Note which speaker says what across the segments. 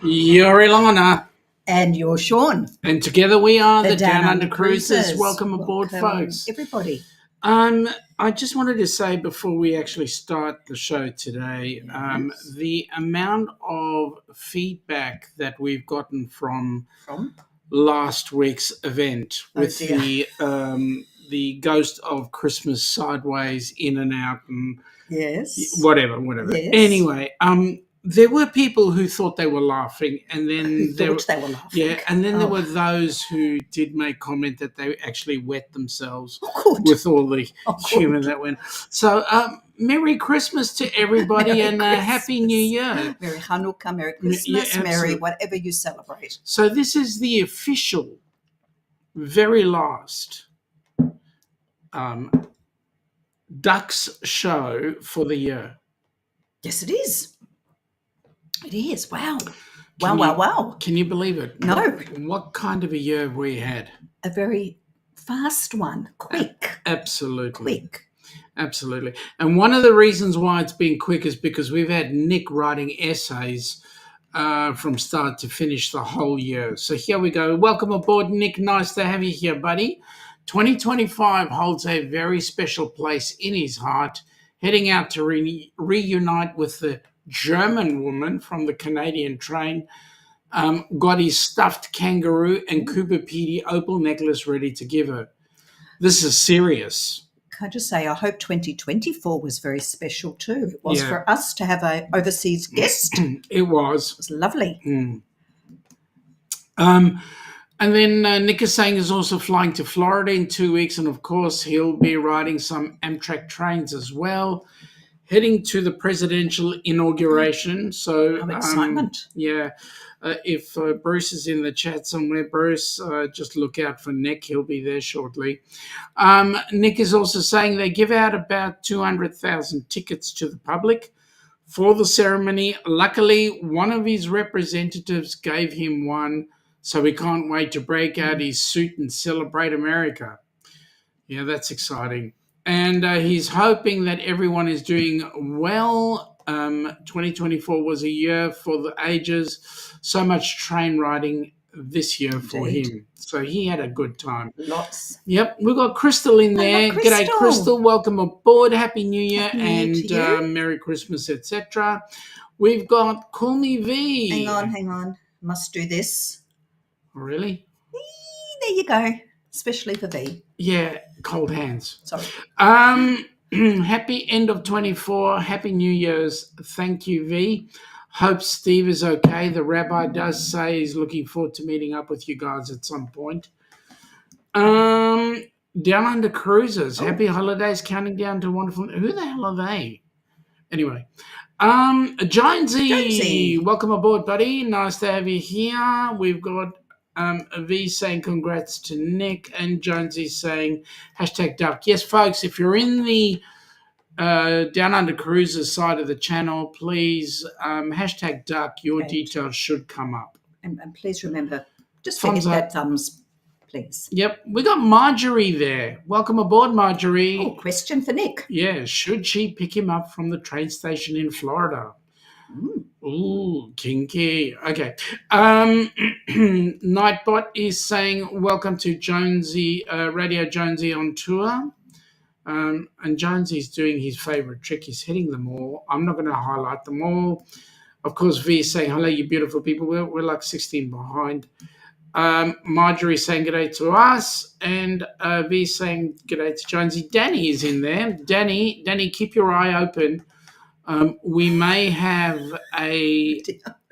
Speaker 1: You're Ilana.
Speaker 2: And you're Sean.
Speaker 1: And together we are the
Speaker 2: Down
Speaker 1: Downunder
Speaker 2: Under
Speaker 1: Cruisers. Welcome aboard, folks.
Speaker 2: Everybody.
Speaker 1: I just wanted to say before we actually start the show today, the amount of feedback that we've gotten from last week's event with the Ghost of Christmas Sideways in and out and whatever.
Speaker 2: Yes.
Speaker 1: Anyway, there were people who thought they were laughing, and then
Speaker 2: they were laughing.
Speaker 1: Yeah, and then there were those who did make comment that they actually wet themselves
Speaker 2: with
Speaker 1: all the humour that went. So, Merry Christmas to everybody, and Happy New Year.
Speaker 2: Merry Hanukkah, Merry Christmas, Merry whatever you celebrate.
Speaker 1: So this is the official, very last Ducks show for the year.
Speaker 2: Yes, it is. It is. Wow. Wow.
Speaker 1: Can you believe it?
Speaker 2: No.
Speaker 1: What kind of a year have we had?
Speaker 2: A very fast one. Quick.
Speaker 1: Absolutely.
Speaker 2: Quick.
Speaker 1: Absolutely. And one of the reasons why it's been quick is because we've had Nick writing essays from start to finish the whole year. So here we go. Welcome aboard, Nick. Nice to have you here, buddy. 2025 holds a very special place in his heart, heading out to reunite with the German woman from the Canadian train, got his stuffed kangaroo and Cooper Petey opal necklace ready to give her. This is serious.
Speaker 2: Can I just say, I hope 2024 was very special too. It was for us to have an overseas guest.
Speaker 1: It was.
Speaker 2: It was lovely.
Speaker 1: And then Nick is saying he's also flying to Florida in 2 weeks, and of course he'll be riding some Amtrak trains as well. Heading to the presidential inauguration. So
Speaker 2: excitement.
Speaker 1: If Bruce is in the chat somewhere, Bruce, just look out for Nick. He'll be there shortly. Nick is also saying they give out about 200,000 tickets to the public for the ceremony. Luckily, one of his representatives gave him one, so he can't wait to break out his suit and celebrate America. Yeah, that's exciting. And he's hoping that everyone is doing well. 2024 was a year for the ages. So much train riding this year for him. So he had a good time.
Speaker 2: Lots.
Speaker 1: Yep. We've got Crystal in there.
Speaker 2: Crystal.
Speaker 1: G'day, Crystal. Welcome aboard. Happy New Year.
Speaker 2: Happy New Year
Speaker 1: and Merry Christmas, etc. We've got Call Me V.
Speaker 2: Hang on. Must do this.
Speaker 1: Really?
Speaker 2: There you go. Especially for V.
Speaker 1: Yeah, cold hands.
Speaker 2: Sorry.
Speaker 1: Happy end of 24. Happy New Year's. Thank you, V. Hope Steve is okay. The rabbi does say he's looking forward to meeting up with you guys at some point. Down Under Cruisers. Happy holidays. Counting down to wonderful. Who the hell are they? Anyway. Jonesy. Welcome aboard, buddy. Nice to have you here. We've got V saying congrats to Nick, and Jonesy saying #duck. Yes, folks, if you're in the Down Under Cruisers side of the channel, please #duck. Your details should come up.
Speaker 2: And please remember, just hit that thumbs, please.
Speaker 1: Yep. We got Marjorie there. Welcome aboard, Marjorie.
Speaker 2: Oh, question for Nick.
Speaker 1: Yeah. Should she pick him up from the train station in Florida? Ooh, kinky. Okay. Nightbot is saying, welcome to Jonesy, Radio Jonesy on tour. And Jonesy's doing his favourite trick. He's hitting them all. I'm not going to highlight them all. Of course, V is saying, hello, you beautiful people. We're like 16 behind. Marjorie saying g'day to us. And V saying g'day to Jonesy. Danny is in there. Danny, keep your eye open. We may have a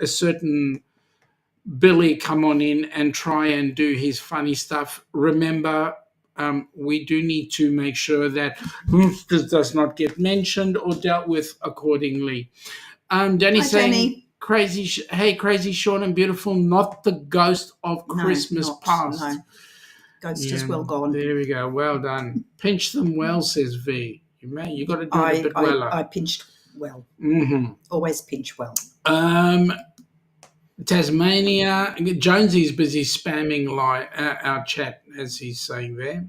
Speaker 1: certain Billy come on in and try and do his funny stuff. Remember, we do need to make sure that this does not get mentioned or dealt with accordingly. Danny saying,
Speaker 2: Danny.
Speaker 1: Crazy Sean and beautiful, not the ghost of Christmas past.
Speaker 2: No, ghost is well gone.
Speaker 1: There we go. Well done. Pinch them well, says V. You got to do it a bit well.
Speaker 2: I pinched well.
Speaker 1: Mm-hmm.
Speaker 2: Always pinch well.
Speaker 1: Tasmania. Jonesy's busy spamming our chat, as he's saying there.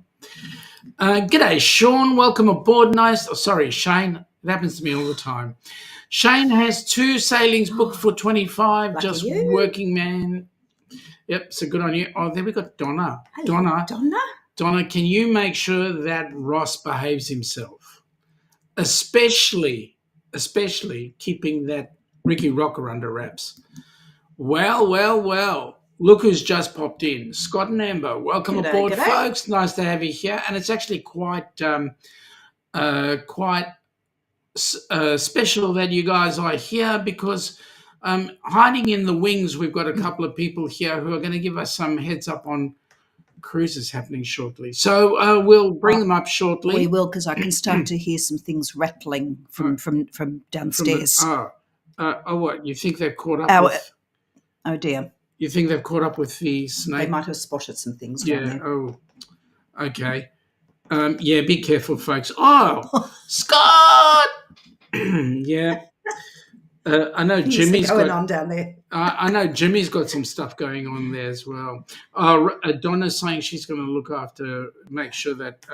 Speaker 1: G'day, Sean. Welcome aboard. Shane. It happens to me all the time. Shane has 2 sailings booked for 25.
Speaker 2: Lucky
Speaker 1: just
Speaker 2: you.
Speaker 1: working man. Yep, so good on you. Oh, there we got Donna.
Speaker 2: Hello,
Speaker 1: Donna, can you make sure that Ross behaves himself? Especially keeping that Ricky Rocker under wraps. Well. Look who's just popped in. Scott and Amber, welcome aboard, folks. Nice to have you here. And it's actually quite special that you guys are here because hiding in the wings, we've got a couple of people here who are going to give us some heads up on cruises happening shortly. So we'll bring them up shortly.
Speaker 2: We will, because I can start to hear some things rattling from downstairs.
Speaker 1: What? You think they've caught up with...
Speaker 2: Oh, dear.
Speaker 1: You think they've caught up with the snake?
Speaker 2: They might have spotted some things down there.
Speaker 1: Oh, okay. Yeah, be careful, folks. Oh, Scott! Yeah. I know Jimmy's
Speaker 2: going on down there.
Speaker 1: I know Jimmy's got some stuff going on there as well. Donna's saying she's going to make sure that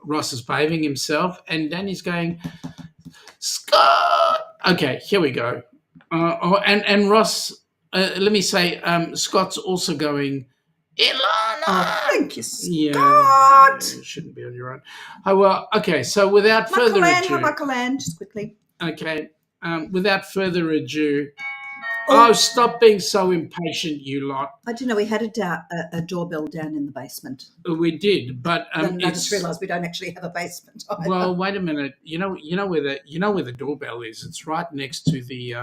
Speaker 1: Ross is behaving himself, and Danny's going, Scott. Okay, here we go. And Ross, let me say, Scott's also going, Ilana.
Speaker 2: Oh, thank you, Scott.
Speaker 1: Yeah, you shouldn't be on your own. Oh, well, okay, so without further ado.
Speaker 2: Michael Ann, just quickly.
Speaker 1: Okay, without further ado. Oh, stop being so impatient, you lot.
Speaker 2: I didn't know we had a doorbell down in the basement.
Speaker 1: We did, but
Speaker 2: I just realised we don't actually have a basement either.
Speaker 1: Well, wait a minute. You know where the doorbell is. It's right next to the.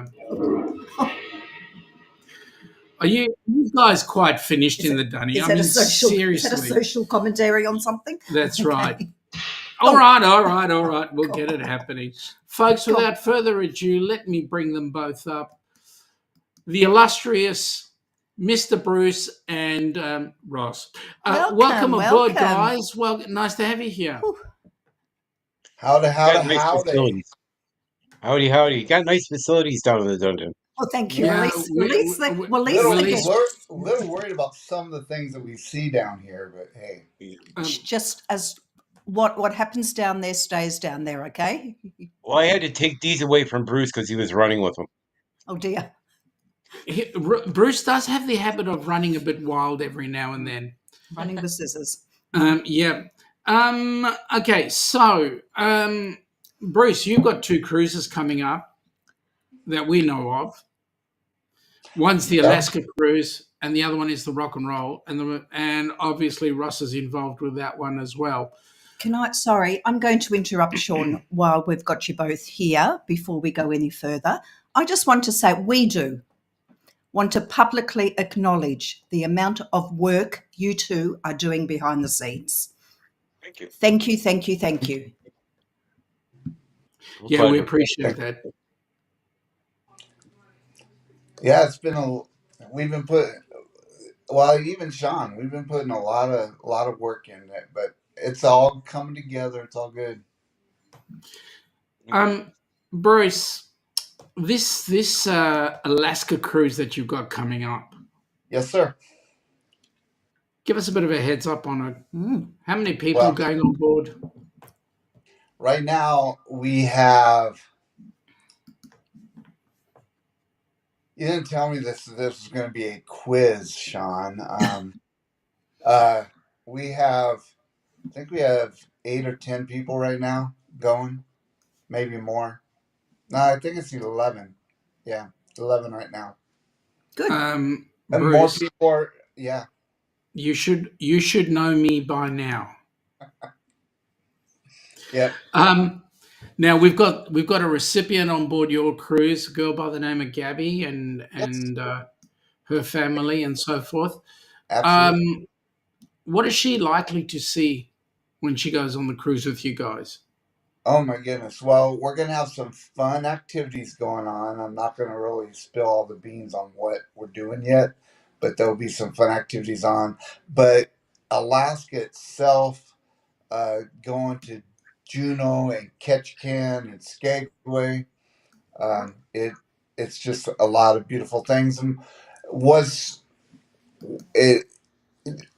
Speaker 1: Are you guys quite finished in the dunny?
Speaker 2: Seriously. Is that a social commentary on something?
Speaker 1: That's right. All right. We'll get it happening. Folks, without further ado, let me bring them both up. The illustrious Mr. Bruce and Ross. Welcome aboard, guys. Well, nice to have you here.
Speaker 3: Howdy.
Speaker 4: Howdy. Got nice facilities down in the dungeon.
Speaker 2: Oh, thank you.
Speaker 3: A little worried about some of the things that we see down here, but hey.
Speaker 2: Just as what happens down there stays down there, okay?
Speaker 4: Well, I had to take these away from Bruce because he was running with them.
Speaker 2: Oh, dear.
Speaker 1: Bruce does have the habit of running a bit wild every now and then.
Speaker 2: Running with scissors.
Speaker 1: Yeah. Okay, so Bruce, you've got 2 cruises coming up that we know of. One's the Alaska cruise, and the other one is the Rock and Roll, and obviously Ross is involved with that one as well.
Speaker 2: I'm going to interrupt Sean while we've got you both here before we go any further. I just want to say we do want to publicly acknowledge the amount of work you two are doing behind the scenes.
Speaker 4: Thank you.
Speaker 2: Thank you.
Speaker 1: Yeah, we appreciate that.
Speaker 3: Yeah, even Sean, we've been putting a lot of work in it, but it's all coming together. It's all good.
Speaker 1: Bruce, this Alaska cruise that you've got coming up.
Speaker 3: Yes, sir.
Speaker 1: Give us a bit of a heads up on it. How many people going on board?
Speaker 3: Right now we have. You didn't tell me this was going to be a quiz, Sean. I think we have 8 or 10 people right now going, maybe more. No, I think it's 11. Yeah, 11 right now.
Speaker 2: Good.
Speaker 3: And
Speaker 1: Bruce,
Speaker 3: more people are. Yeah.
Speaker 1: You should know me by now.
Speaker 3: Yeah.
Speaker 1: Now we've got a recipient on board your cruise, a girl by the name of Gabby, and her family and so forth.
Speaker 3: Absolutely.
Speaker 1: What is she likely to see when she goes on the cruise with you guys?
Speaker 3: Oh my goodness. Well, we're going to have some fun activities going on. I'm not going to really spill all the beans on what we're doing yet, but there'll be some fun activities on. But Alaska itself, going to Juneau and Ketchikan and Skagway, it's just a lot of beautiful things. And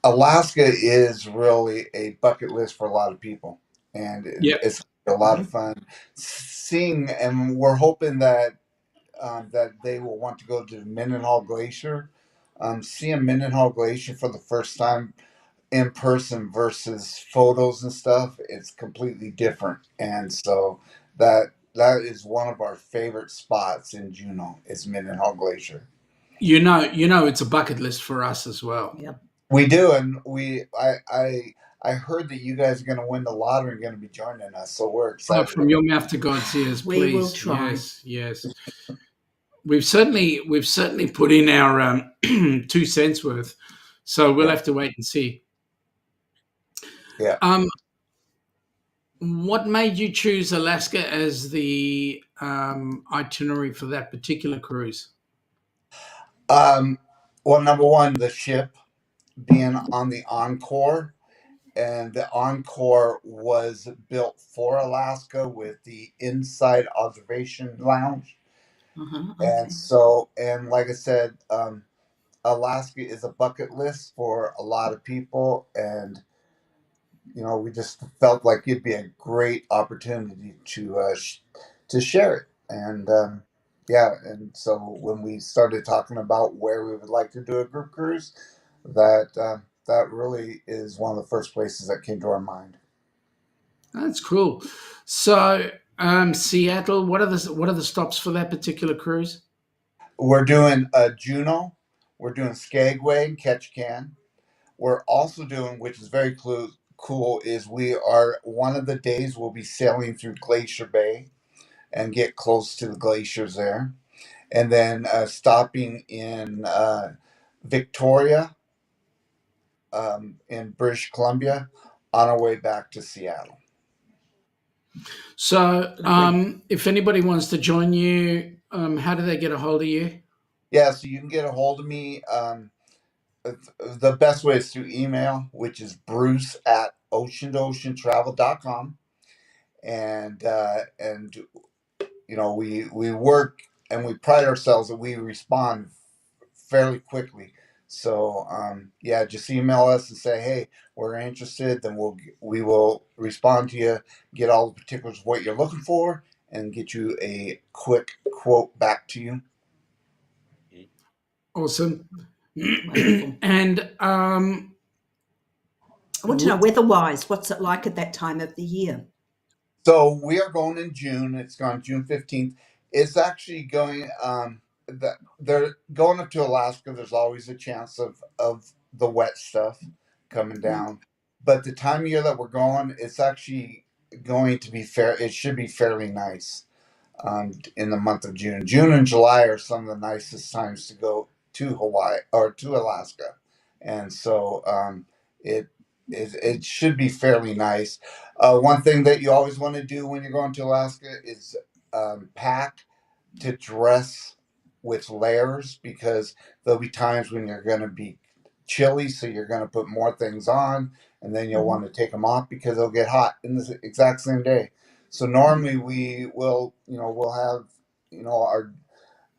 Speaker 3: Alaska is really a bucket list for a lot of people, and it's A lot of fun seeing, and we're hoping that that they will want to go to Mendenhall Glacier. Seeing Mendenhall Glacier for the first time in person versus photos and stuff, it's completely different. And so that is one of our favorite spots in Juneau is Mendenhall Glacier.
Speaker 1: It's a bucket list for us as well.
Speaker 2: Yep.
Speaker 3: We do, and I heard that you guys are going to win the lottery and going to be joining us, so we're excited.
Speaker 1: From your mouth to God's ears, please.
Speaker 2: We will try.
Speaker 1: Yes. We've certainly put in our 2 cents worth, so we'll have to wait and see.
Speaker 3: Yeah.
Speaker 1: What made you choose Alaska as the itinerary for that particular cruise?
Speaker 3: Well, number one, the ship being on the Encore, and the Encore was built for Alaska with the inside observation lounge.
Speaker 2: Okay.
Speaker 3: And like I said, Alaska is a bucket list for a lot of people, and we just felt like it'd be a great opportunity to share it. And and so when we started talking about where we would like to do a group cruise, that really is one of the first places that came to our mind.
Speaker 1: That's cool. So Seattle, what are the stops for that particular cruise?
Speaker 3: We're doing Juneau, we're doing Skagway and Ketchikan. We're also doing, which is very cool, is one of the days we'll be sailing through Glacier Bay and get close to the glaciers there. And then stopping in Victoria, in British Columbia, on our way back to Seattle.
Speaker 1: So if anybody wants to join you, how do they get a hold of you?
Speaker 3: Yeah, so you can get a hold of me. The best way is through email, which is bruce@oceantoceantravel.com. And we work and we pride ourselves that we respond fairly quickly. So just email us and say, hey, we're interested. Then we will respond to you, get all the particulars of what you're looking for, and get you a quick quote back to you.
Speaker 1: Awesome. And
Speaker 2: I want to know weather-wise, what's it like at that time of the year?
Speaker 3: So we are going in June. It's gone June 15th. It's actually going. They're going up to Alaska. There's always a chance of the wet stuff coming down, but the time of year that we're going, it's actually going to be fair. It should be fairly nice in the month of June. June and July are some of the nicest times to go to Hawaii or to Alaska, and so it should be fairly nice. One thing that you always want to do when you're going to Alaska is pack to dress with layers, because there'll be times when you're going to be chilly, so you're going to put more things on, and then you'll want to take them off because they'll get hot in the exact same day. So normally we'll have our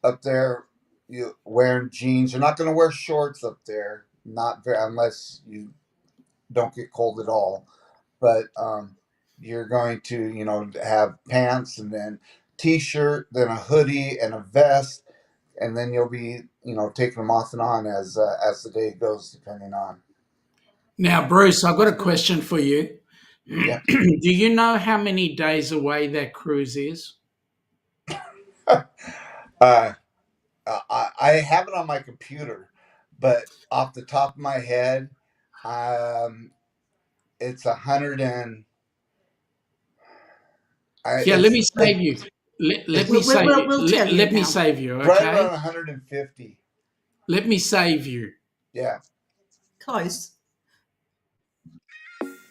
Speaker 3: up there, you wearing jeans. You're not going to wear shorts up there, not very, unless you don't get cold at all. But you're going to have pants, and then t-shirt, then a hoodie and a vest, and then you'll be taking them off and on as the day goes, depending on.
Speaker 1: Now, Bruce, I've got a question for you.
Speaker 3: Yeah.
Speaker 1: Do you know how many days away that cruise is?
Speaker 3: I have it on my computer, but off the top of my head, it's 100 and.
Speaker 1: Let me save you. Let me save you. Let me save you. Okay.
Speaker 3: Right around 150.
Speaker 1: Let me save you.
Speaker 3: Yeah.
Speaker 2: Close.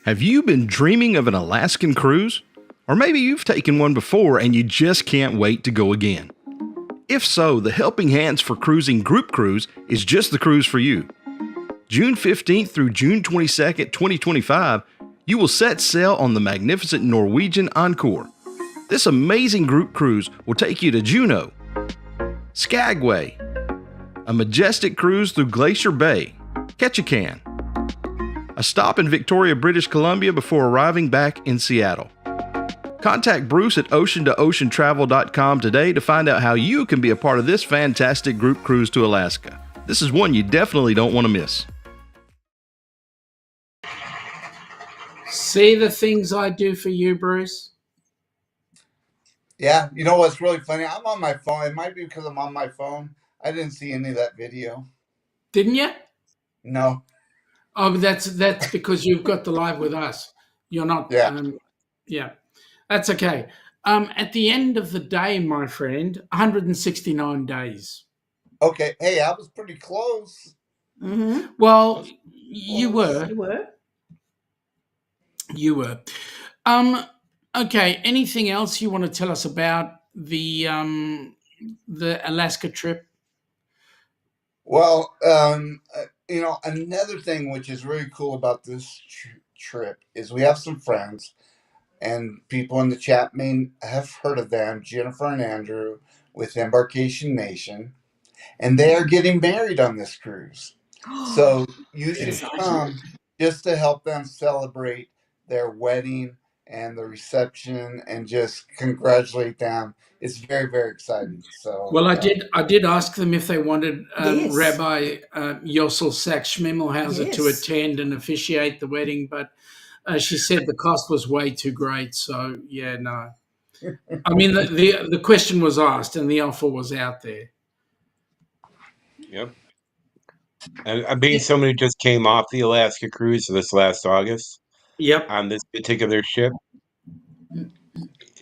Speaker 5: Have you been dreaming of an Alaskan cruise? Or maybe you've taken one before and you just can't wait to go again. If so, the Helping Hands for Cruising Group Cruise is just the cruise for you. June 15th through June 22nd, 2025, you will set sail on the magnificent Norwegian Encore. This amazing group cruise will take you to Juneau, Skagway, a majestic cruise through Glacier Bay, Ketchikan, a stop in Victoria, British Columbia before arriving back in Seattle. Contact Bruce at ocean-to-oceantravel.com today to find out how you can be a part of this fantastic group cruise to Alaska. This is one you definitely don't want to miss.
Speaker 1: See the things I do for you, Bruce?
Speaker 3: Yeah, you know what's really funny? I'm on my phone. It might be because I'm on my phone. I didn't see any of that video.
Speaker 1: Didn't you?
Speaker 3: No.
Speaker 1: Oh, but that's because you've got the live with us. You're not.
Speaker 3: Yeah.
Speaker 1: Yeah, that's okay. At the end of the day, my friend, 169 days.
Speaker 3: Okay. Hey, I was pretty close.
Speaker 2: Mm-hmm.
Speaker 1: Well, you were.
Speaker 2: You were.
Speaker 1: You were. Okay. Anything else you want to tell us about the Alaska trip?
Speaker 3: Well, you know, another thing which is really cool about this trip is we have some friends, and people in the chat may have heard of them, Jennifer and Andrew with Embarkation Nation, and they are getting married on this cruise. So you should
Speaker 2: Exciting.
Speaker 3: come just to help them celebrate their wedding and the reception and just congratulate them. It's very, very exciting. So,
Speaker 1: Well, I did ask them if they wanted
Speaker 2: Yes.
Speaker 1: Rabbi Yossel Sachs Schmimmelhauser to
Speaker 2: Yes.
Speaker 1: attend and officiate the wedding, but she said the cost was way too great. So yeah, no. I mean, the question was asked and the offer was out there.
Speaker 4: Yep. And being someone who just came off the Alaska cruise this last August
Speaker 1: Yep.
Speaker 4: on this particular ship,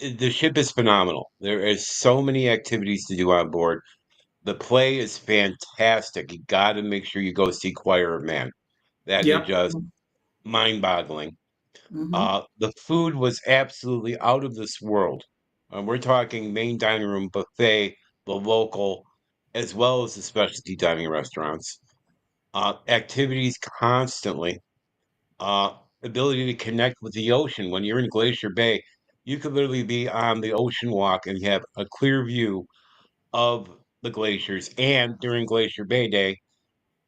Speaker 4: the ship is phenomenal. There is so many activities to do on board. The play is fantastic. You got to make sure you go see Choir of Man. That is
Speaker 1: Yep.
Speaker 4: just mind-boggling.
Speaker 2: Mm-hmm.
Speaker 4: The food was absolutely out of this world. We're talking main dining room buffet, the local, as well as the specialty dining restaurants. Activities constantly. Ability to connect with the ocean. When you're in Glacier Bay, you could literally be on the ocean walk and have a clear view of the glaciers. And during Glacier Bay Day,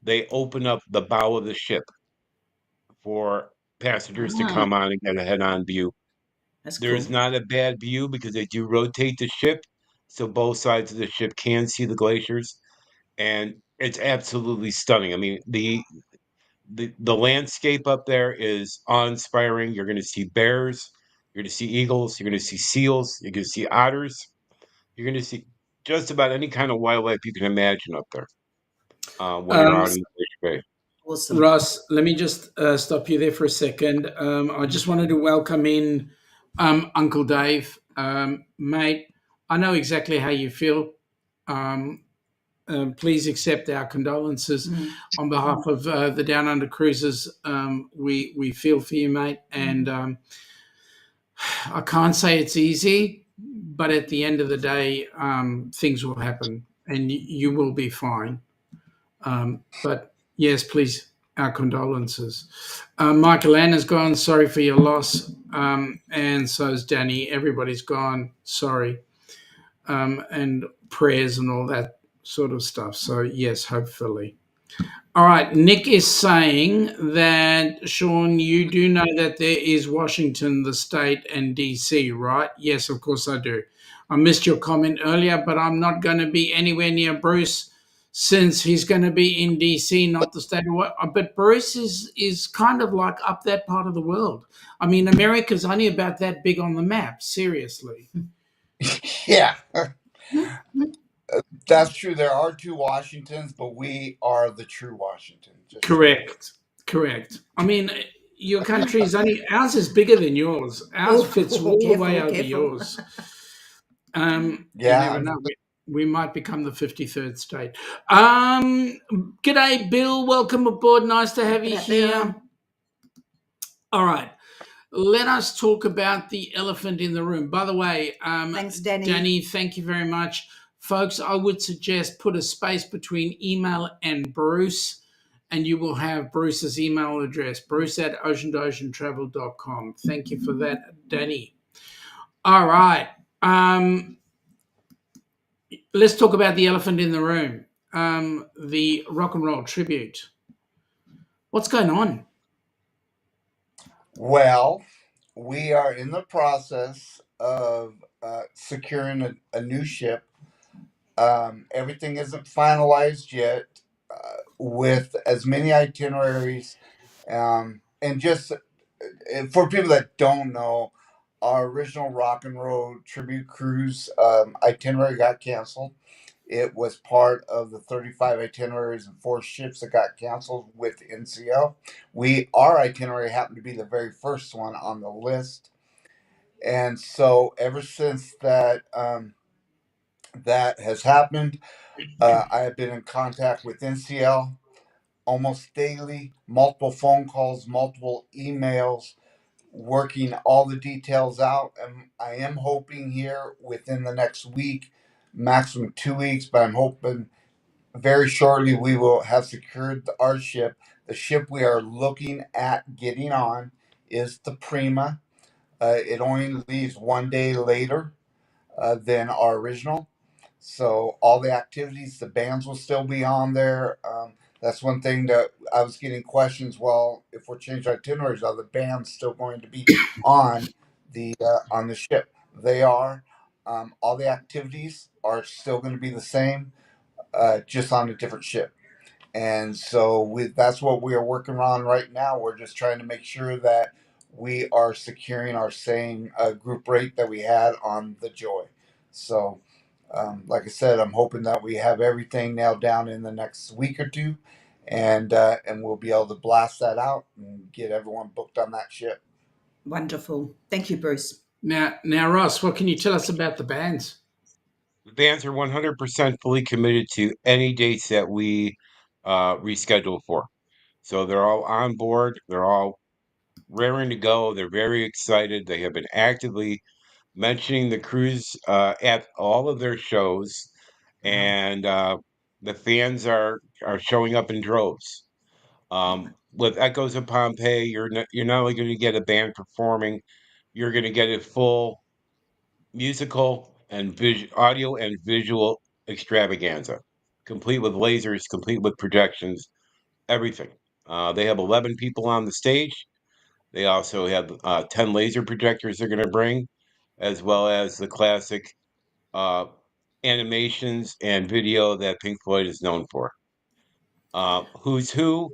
Speaker 4: they open up the bow of the ship for passengers to
Speaker 2: Ah,
Speaker 4: come on and get a head-on view.
Speaker 2: that's cool.
Speaker 4: There's not a bad view because they do rotate the ship, so both sides of the ship can see the glaciers, and it's absolutely stunning. I mean, the landscape up there is awe-inspiring. You're going to see bears, you're going to see eagles, you're going to see seals, you're going to see otters, you're going to see just about any kind of wildlife you can imagine up there when you're
Speaker 1: Um,
Speaker 4: out in Glacier Bay.
Speaker 2: Awesome.
Speaker 1: Russ, let me just stop you there for a second. I just wanted to welcome in Uncle Dave. Mate, I know exactly how you feel. Please accept our condolences on behalf of the Down Under Cruisers. We feel for you, mate. And I can't say it's easy, but at the end of the day, things will happen and you will be fine. But yes, please, our condolences. Michael Ann has gone. Sorry for your loss. And so is Danny. Everybody's gone. Sorry. And prayers and all that sort of stuff. So, yes, hopefully. All right. Nick is saying that, Sean, you do know that there is Washington, the state, and DC, right? Yes, of course I do. I missed your comment earlier, but I'm not going to be anywhere near Bruce since he's going to be in DC, not the state of. But Bruce is kind of like up that part of the world. I mean, America's only about that big on the map. Seriously.
Speaker 3: Yeah, that's true. There are two Washingtons, but we are the true Washington. Just so you know.
Speaker 1: Correct. I mean, your country's only ours is bigger than yours. Ours fits all the way over yours. You
Speaker 3: Yeah.
Speaker 1: never know. We might become the 53rd state. G'day, Bill. Welcome aboard. Nice to have you here. All right. Let us talk about the elephant in the room. By the way,
Speaker 2: Thanks, Danny.
Speaker 1: Danny, thank you very much. Folks, I would suggest put a space between email and Bruce, and you will have Bruce's email address, bruce@ocean-to-oceantravel.com. Thank you for that, Danny. All right. Let's talk about the elephant in the room, the rock and roll tribute. What's going on?
Speaker 3: Well, we are in the process of securing a new ship. Everything isn't finalized yet with as many itineraries. And just for people that don't know, our original Rock and Roll tribute cruise itinerary got canceled. It was part of the 35 itineraries and 4 ships that got canceled with NCL. Our itinerary happened to be the very first one on the list, and so ever since that has happened, I have been in contact with NCL almost daily, multiple phone calls, multiple emails, working all the details out. And I am hoping here within the next week, maximum 2 weeks, but I'm hoping very shortly we will have secured our ship. The ship we are looking at getting on is the Prima. It only leaves 1 day later than our original. So all the activities, the bands will still be on there. That's one thing that I was getting questions. Well, if we're changing itineraries, are the bands still going to be on on the ship? They are. All the activities are still going to be the same, just on a different ship. And so that's what we are working on right now. We're just trying to make sure that we are securing our same group rate that we had on the Joy. So, like I said, I'm hoping that we have everything nailed down in the next week or two, and we'll be able to blast that out and get everyone booked on that ship.
Speaker 2: Wonderful. Thank you, Bruce.
Speaker 1: Now, Ross, what can you tell us about the bands?
Speaker 4: The bands are 100% fully committed to any dates that we reschedule for. So they're all on board. They're all raring to go. They're very excited. They have been actively mentioning the cruise at all of their shows,
Speaker 2: Wow.
Speaker 4: and the fans are showing up in droves. With Echoes of Pompeii, you're not only going to get a band performing, you're going to get a full musical and audio and visual extravaganza, complete with lasers, complete with projections, everything. They have 11 people on the stage. They also have 10 laser projectors they're going to bring, as well as the classic uh, animations and video that Pink Floyd is known for. Who's Who,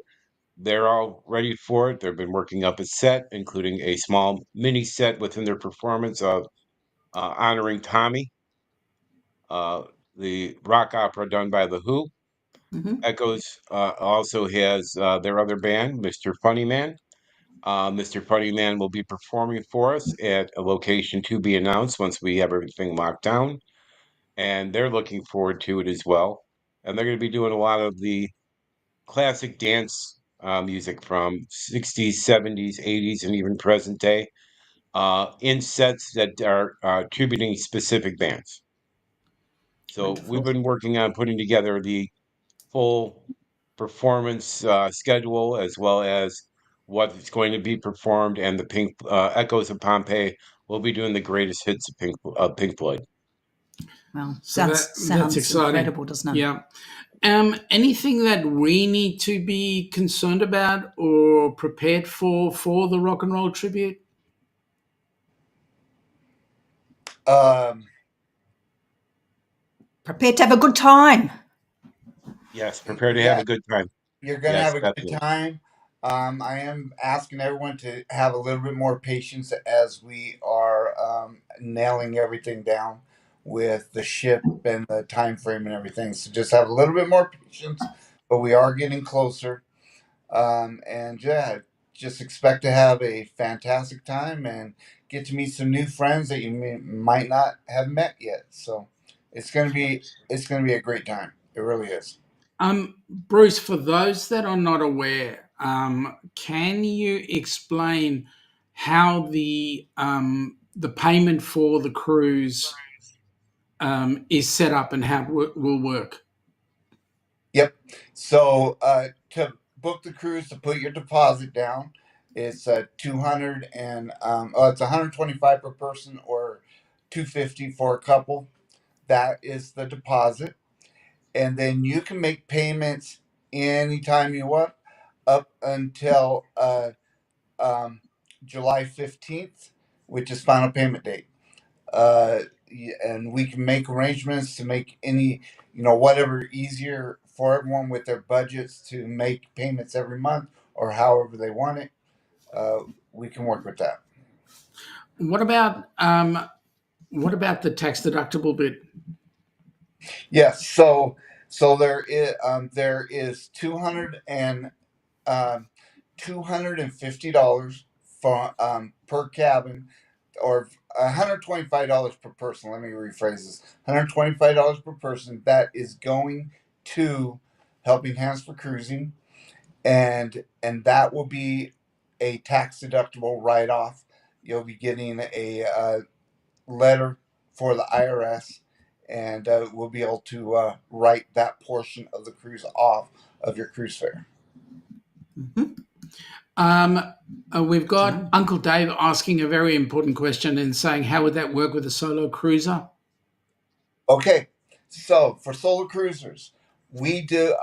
Speaker 4: they're all ready for it. They've been working up a set, including a small mini set within their performance of honoring Tommy, uh, the rock opera done by The Who.
Speaker 2: Mm-hmm.
Speaker 4: Echoes also has their other band, Mr. Funnyman. Mr. Funnyman will be performing for us at a location to be announced once we have everything locked down, and they're looking forward to it as well. And they're going to be doing a lot of the classic dance music from 60s, 70s, 80s, and even present day in sets that are tributing specific bands. So we've
Speaker 2: Wonderful.
Speaker 4: been working on putting together the full performance schedule as well as what's going to be performed, and the Pink Echoes of Pompeii will be doing the greatest hits of Pink Floyd.
Speaker 2: Well,
Speaker 1: So that's
Speaker 2: sounds
Speaker 1: exciting.
Speaker 2: incredible, doesn't it?
Speaker 1: Yeah. Anything that we need to be concerned about or prepared for the rock and roll tribute?
Speaker 3: Um,
Speaker 2: Prepared to have a good time.
Speaker 4: Yes, prepare to have
Speaker 3: yeah,
Speaker 4: a good time.
Speaker 3: you're gonna
Speaker 4: Yes,
Speaker 3: have a good
Speaker 4: definitely.
Speaker 3: time. I am asking everyone to have a little bit more patience as we are nailing everything down with the ship and the time frame and everything. So just have a little bit more patience, but we are getting closer. And yeah, just expect to have a fantastic time and get to meet some new friends that you might not have met yet. So it's gonna be a great time. It really is.
Speaker 1: Bruce, for those that are not aware, can you explain how the payment for the cruise is set up and how it will work?
Speaker 3: Yep. So to book the cruise, to put your deposit down, it's 200 and it's 125 per person or 250 for a couple. That is the deposit, and then you can make payments anytime you want up until um, July 15th, which is final payment date. and we can make arrangements to make any, whatever easier for everyone with their budgets to make payments every month or however they want it. We can work with that.
Speaker 1: What about the tax deductible bit?
Speaker 3: Yes. So there is 250 for per cabin, or $125 per person. Let me rephrase this: $125 per person. That is going to Helping Hands for Cruising, and that will be a tax deductible write off. You'll be getting a letter for the IRS, and we'll be able to write that portion of the cruise off of your cruise fare.
Speaker 1: We've got Uncle Dave asking a very important question and saying, how would that work with a solo cruiser?
Speaker 3: Okay, so for solo cruisers, we do.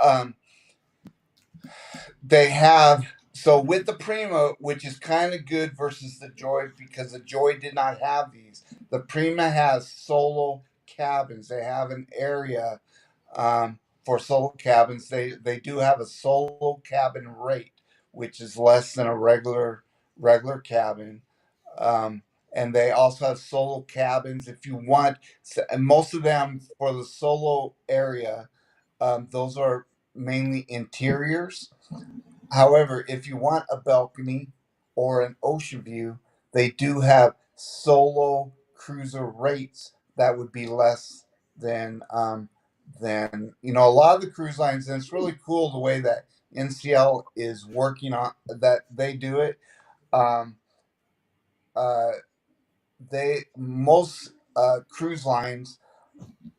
Speaker 3: They have, so with the Prima, which is kind of good versus the Joy, because the Joy did not have these. The Prima has solo cabins. They have an area for solo cabins. They do have a solo cabin rate, which is less than a regular cabin. And they also have solo cabins if you want. And most of them for the solo area, those are mainly interiors. However, if you want a balcony or an ocean view, they do have solo cruiser rates that would be less than a lot of the cruise lines. And it's really cool the way that NCL is working on that. They do it. Um, uh, they most cruise lines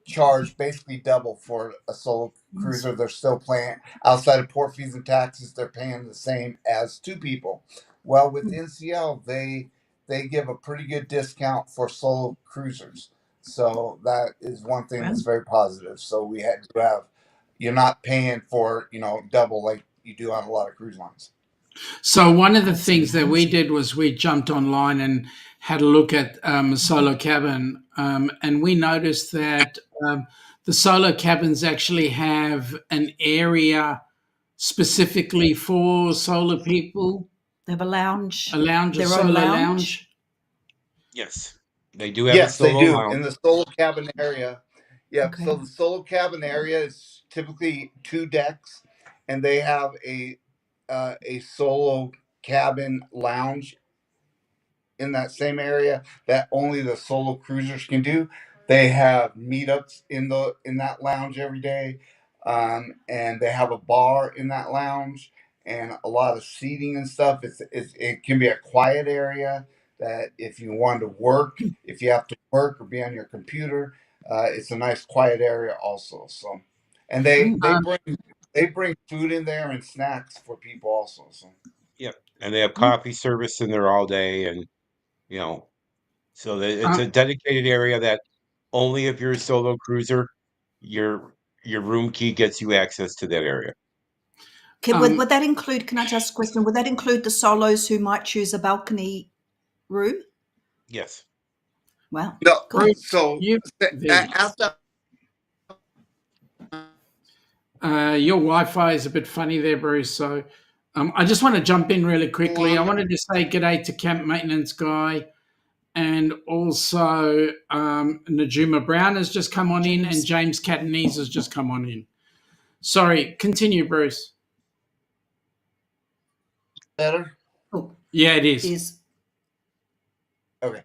Speaker 3: charge basically double for a solo cruiser. They're still paying outside of port fees and taxes. They're paying the same as two people. Well, with NCL, they give a pretty good discount for solo cruisers. So that is one thing that's very positive. So we had to have you're not paying for double like you do on a lot of cruise lines.
Speaker 1: So one of the things that we did was we jumped online and had a look at a solo cabin, and we noticed that the solo cabins actually have an area specifically for solo people.
Speaker 2: They have a lounge.
Speaker 1: A lounge, a
Speaker 2: Their
Speaker 1: solo
Speaker 2: own
Speaker 1: lounge.
Speaker 4: Yes, they do have a
Speaker 3: Yes, they
Speaker 4: solo
Speaker 3: do
Speaker 4: lounge.
Speaker 3: in the solo cabin area. Yeah,
Speaker 2: Okay.
Speaker 3: so the solo cabin area is typically 2 decks, and they have a solo cabin lounge in that same area that only the solo cruisers can do. They have meetups in that lounge every day, and they have a bar in that lounge and a lot of seating and stuff. It can be a quiet area that if you want to work, if you have to work or be on your computer, it's a nice quiet area also. So, and they bring food in there and snacks for people also. So.
Speaker 4: Yep, and they have coffee service in there all day, and you know, so it's a
Speaker 1: Uh,
Speaker 4: dedicated area that only if you're a solo cruiser, your room key gets you access to that area.
Speaker 2: Okay, would that include, can I just ask a question, would that include the solos who might choose a balcony room?
Speaker 4: Yes.
Speaker 2: Wow.
Speaker 3: No,
Speaker 2: Cool.
Speaker 1: Bruce,
Speaker 3: so ask that.
Speaker 1: your Wi-Fi is a bit funny there, Bruce. So I just want to jump in really quickly. I wanted to say g'day to Camp Maintenance Guy, and also Najuma Brown has just come on in, and James Catanese has just come on in. Sorry, continue, Bruce.
Speaker 3: Better?
Speaker 2: Oh,
Speaker 1: Yeah, it is.
Speaker 2: is
Speaker 3: Okay.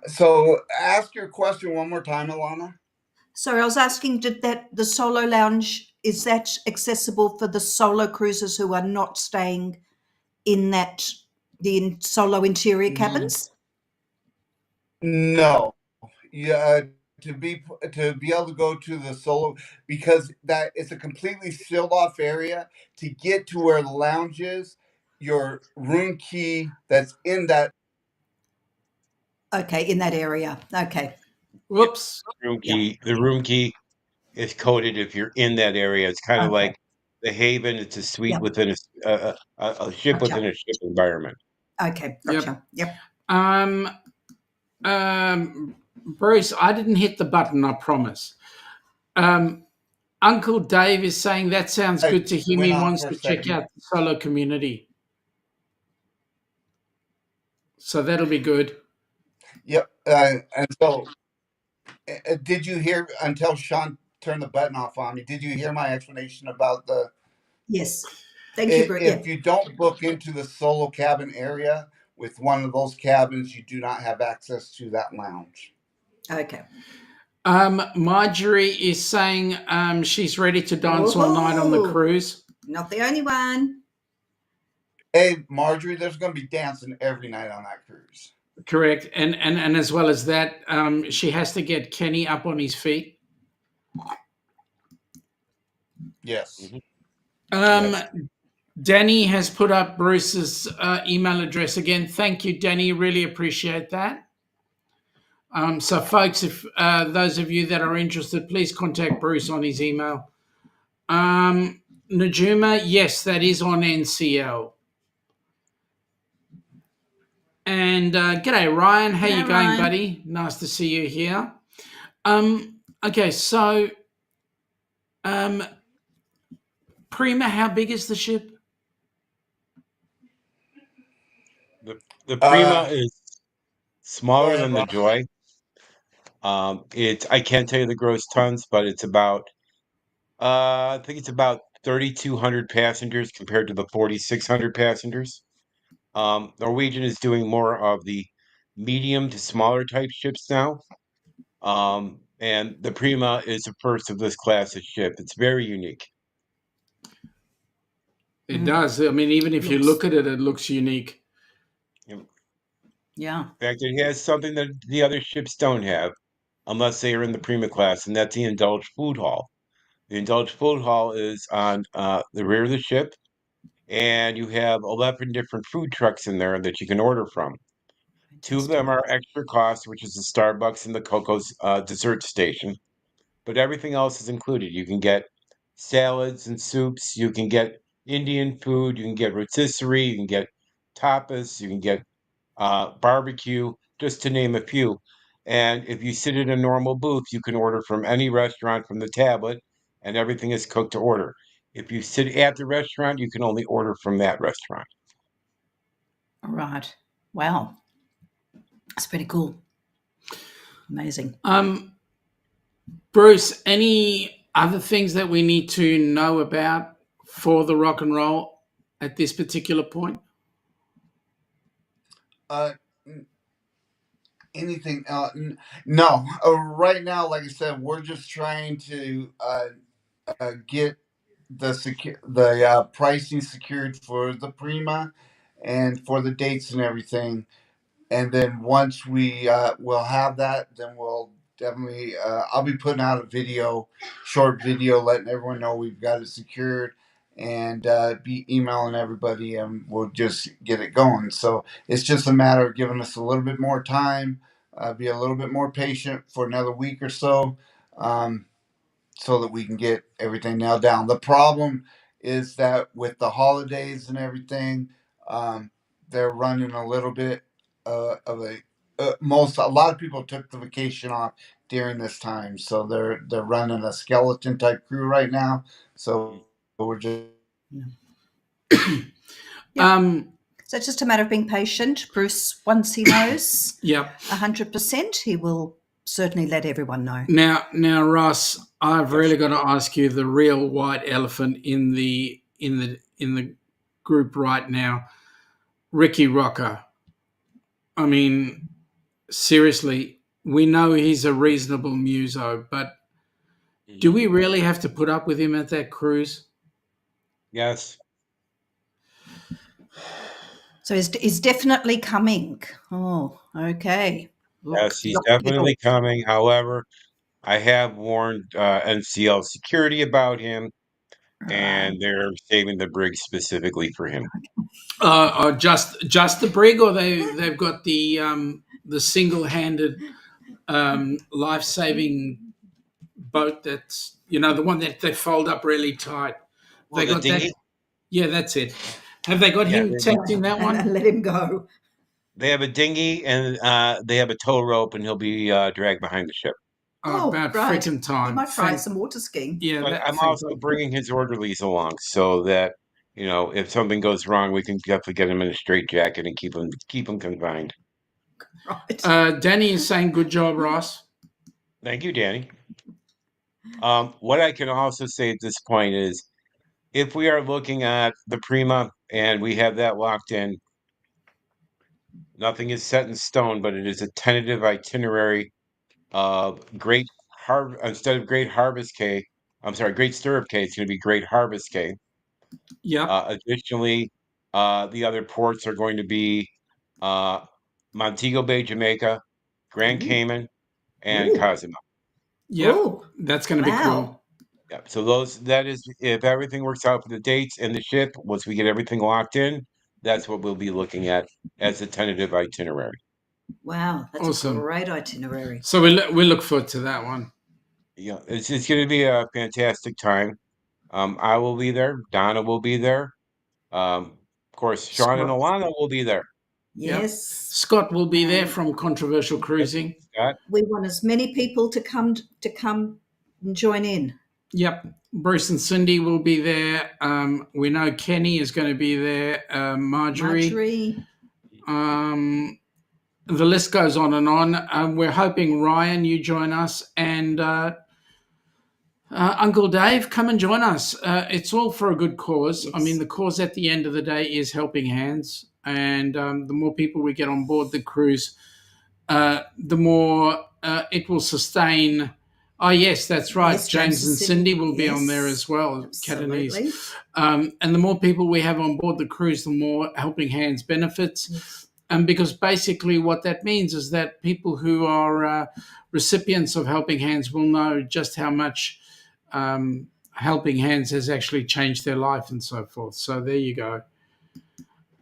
Speaker 3: So ask your question one more time, Alana.
Speaker 2: sorry, I was asking, did the solo lounge, is that accessible for the solo cruisers who are not staying in the solo interior cabins?
Speaker 3: No. Yeah, to be able to go to the solo, because that it's a completely sealed off area. To get to where the lounge is, your room key that's in that.
Speaker 2: Okay, in that area. Okay.
Speaker 1: Whoops.
Speaker 4: The room key is coded if you're in that area. It's kind of
Speaker 2: Okay.
Speaker 4: like the Haven. It's a suite
Speaker 2: Yep.
Speaker 4: within a ship
Speaker 2: Gotcha.
Speaker 4: within a ship environment.
Speaker 2: Okay. Gotcha. Yep.
Speaker 1: Bruce, I didn't hit the button, I promise. Uncle Dave is saying that sounds good to him.
Speaker 3: Went
Speaker 1: He
Speaker 3: off
Speaker 1: wants
Speaker 3: for a
Speaker 1: to check
Speaker 3: second.
Speaker 1: out the solo community. So that'll be good.
Speaker 3: Yep. And so, did you hear until Sean turned the button off on me? Did you hear my explanation about the?
Speaker 2: Yes. Thank you, Bruce.
Speaker 3: If you don't book into the solo cabin area with one of those cabins, you do not have access to that lounge.
Speaker 2: Okay.
Speaker 1: Marjorie is saying she's ready to dance all night on the cruise.
Speaker 2: Not the only one.
Speaker 3: Hey, Marjorie, there's going to be dancing every night on that cruise.
Speaker 1: Correct. And as well as that, she has to get Kenny up on his feet.
Speaker 3: Yes.
Speaker 4: Yes.
Speaker 1: Danny has put up Bruce's email address again. Thank you, Danny. Really appreciate that. So, folks, if those of you that are interested, please contact Bruce on his email. Najuma, yes, that is on NCL. And g'day, Ryan. How you going,
Speaker 2: Ryan.
Speaker 1: buddy? Nice to see you here. Okay, so Prima, how big is the ship?
Speaker 4: The Prima is
Speaker 3: Go
Speaker 4: smaller
Speaker 3: ahead,
Speaker 4: than the
Speaker 3: Ross.
Speaker 4: Joy. I can't tell you the gross tons, but it's about I think it's about 3,200 passengers compared to the 4,600 passengers. Norwegian is doing more of the medium to smaller type ships now. And the Prima is the first of this class of ship. It's very unique.
Speaker 1: It does. I mean, even if you look at it, it looks unique.
Speaker 2: Yeah.
Speaker 4: In fact, it has something that the other ships don't have, unless they are in the Prima class, and that's the indulged food hall. The indulged food hall is on the rear of the ship, and you have 11 different food trucks in there that you can order from.
Speaker 2: Fantastic.
Speaker 4: 2 of them are extra cost, which is the Starbucks and the Coco's dessert station, but everything else is included. You can get salads and soups, you can get Indian food, you can get rotisserie, you can get tapas, you can get barbecue, just to name a few. And if you sit in a normal booth, you can order from any restaurant from the tablet, and everything is cooked to order. If you sit at the restaurant, you can only order from that restaurant.
Speaker 2: All right. Wow. That's pretty cool. Amazing.
Speaker 1: Bruce, any other things that we need to know about for the rock and roll at this particular point?
Speaker 3: Anything? No. Right now, like I said, we're just trying to get the pricing secured for the Prima and for the dates and everything. And then once we will have that, then we'll definitely I'll be putting out a short video, letting everyone know we've got it secured, and be emailing everybody, and we'll just get it going. So it's just a matter of giving us a little bit more time, be a little bit more patient for another week or so. So that we can get everything nailed down. The problem is that with the holidays and everything, they're running a little bit of a lot of people took the vacation off during this time, so they're running a skeleton type crew right now. So we're just
Speaker 2: So it's just a matter of being patient. Bruce, once he knows
Speaker 1: Yep.
Speaker 2: 100%, he will certainly let everyone know.
Speaker 1: Now, Ross, I've really got to ask you the real white elephant in the group right now, Ricky Rocker. I mean, seriously, we know he's a reasonable muso, but do we really have to put up with him at that cruise?
Speaker 4: Yes.
Speaker 2: So he's definitely coming. Oh, okay. Look,
Speaker 4: Yes, he's definitely coming. However, I have warned NCL security about him, and they're saving the brig specifically for him.
Speaker 1: Just the brig, or they've got the single-handed life-saving boat that's the one that they fold up really tight. They
Speaker 4: The
Speaker 1: got
Speaker 4: dinghy?
Speaker 1: that. Yeah, that's it. Have they got him tapped in that one?
Speaker 2: And let him go.
Speaker 4: They have a dinghy and they have a tow rope, and he'll be dragged behind the ship.
Speaker 1: About
Speaker 2: right.
Speaker 1: freaking time.
Speaker 2: You might try some water skiing.
Speaker 1: Yeah,
Speaker 4: But I'm also bringing his orderlies along so that if something goes wrong, we can definitely get him in a straitjacket and keep him confined.
Speaker 2: Right.
Speaker 1: Danny is saying, "Good job, Ross."
Speaker 4: Thank you, Danny. What I can also say at this point is, if we are looking at the Prima and we have that locked in, nothing is set in stone, but it is a tentative itinerary of instead of Great Harvest Cay. I'm sorry, Great Stirrup Cay. It's going to be Great Harvest Cay.
Speaker 1: Yep.
Speaker 4: Additionally, the other ports are going to be Montego Bay, Jamaica, Grand Cayman, and
Speaker 2: Ooh.
Speaker 4: Cozumel.
Speaker 1: Yep.
Speaker 2: Ooh,
Speaker 1: That's going to be cool.
Speaker 4: Yeah. So that is, if everything works out for the dates and the ship, once we get everything locked in, that's what we'll be looking at as a tentative itinerary.
Speaker 2: Wow, that's
Speaker 1: Awesome.
Speaker 2: a great itinerary.
Speaker 1: So we look forward to that one.
Speaker 4: Yeah, it's going to be a fantastic time. I will be there. Donna will be there. Of course, Sean and Alana will be there.
Speaker 1: Yep.
Speaker 2: Yes.
Speaker 1: Scott will be there from Controversial Cruising.
Speaker 4: Scott.
Speaker 2: We want as many people to come and join in.
Speaker 1: Yep. Bruce and Cindy will be there. We know Kenny is going to be there. Marjorie. The list goes on and on. We're hoping, Ryan, you join us, and Uncle Dave, come and join us. It's all for a good cause.
Speaker 2: Yes.
Speaker 1: I mean, the cause at the end of the day is helping hands, and the more people we get on board the cruise, the more it will sustain. Oh, yes, that's right.
Speaker 2: Yes,
Speaker 1: James and Cindy will be on there
Speaker 2: Yes,
Speaker 1: as well.
Speaker 2: absolutely.
Speaker 1: And the more people we have on board the cruise, the more Helping Hands benefits.
Speaker 2: Yes.
Speaker 1: And because basically what that means is that people who are recipients of Helping Hands will know just how much Helping Hands has actually changed their life and so forth. So there you go.